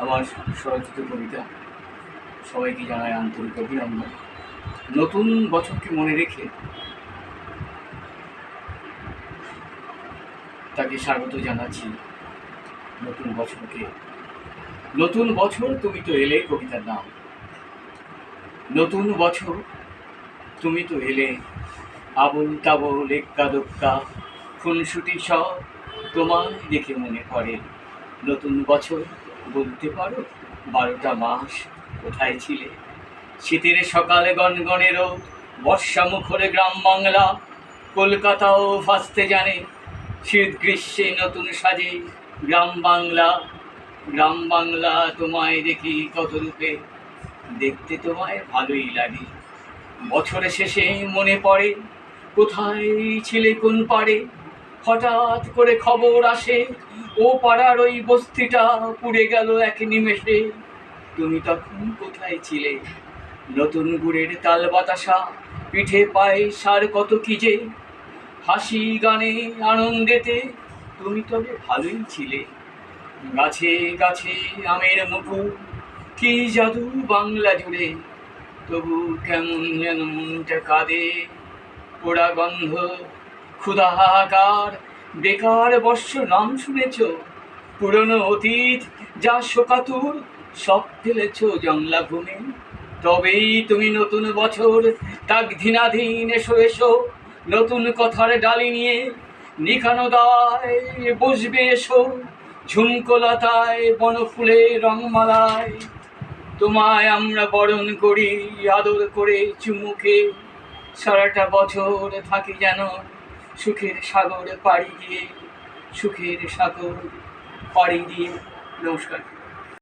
আমার স্বরচিত কবিতা সবাইকে জানায় আন্তরিক অভিনন্দন। নতুন বছরকে মনে রেখে তাকে স্বাগত জানাচ্ছি। নতুন বছরকে, নতুন বছর তুমি তো এলে কবিতার নাম। নতুন বছর তুমি তো এলে, আবল তাবল এক্কা দোক্কা খুনসুটি সব তোমায় দেখে মনে পড়ে। নতুন বছর বলতে পারো 12টা মাস কোথায় ছিলে? শীতের সকালে গনগনে রোদ, বর্ষা মুখরে গ্রাম বাংলা, কলকাতাও ভাসতে জানে শীত গ্রীষ্মে নতুন সাজে গ্রাম বাংলা। গ্রাম বাংলা তোমায় দেখি কত রূপে, দেখতে তোমায় ভালোই লাগে। বছরের শেষে মনে পড়ে কোথায় ছিলে কোন পাড়ে, হঠাৎ করে খবর আসে ও পাড়ার ওই বস্তিটা পুড়ে গেল এক নিমেষে। তুমি তখন কোথায় ছিলে? নতুন গুড়ের তাল বাতাসা, পিঠে পায়েস আর কত কি যে, হাসি গানে আনন্দেতে তুমি তবে ভালোই ছিলে। গাছে গাছে আমের মুকুল, কি জাদু বাংলা জুড়ে, তবু কেমন যেন মনটা কাঁদে। পোড়া গন্ধ, ক্ষুধা হাহাকার, বেকার বর্ষ নাম শুনেছ? পুরনো অতীত যা শোকাতুর সব ফেলেছ জংলা ঘুমে। তবেই তুমি নতুন বছর তাক ধীনাধীন এসো এসো, নতুন কথার ডালি নিয়ে নিখানো দায় বসবে এসো। ঝুমকো লতায় বনফুলে রংমালায় তোমায় আমরা বরণ করি আদর করে চুমুকে। সারাটা বছর থাকি যেন সুখের সাগর পাড়ি দিয়ে, সুখের সাগর পাড়ি দিয়ে। নমস্কার।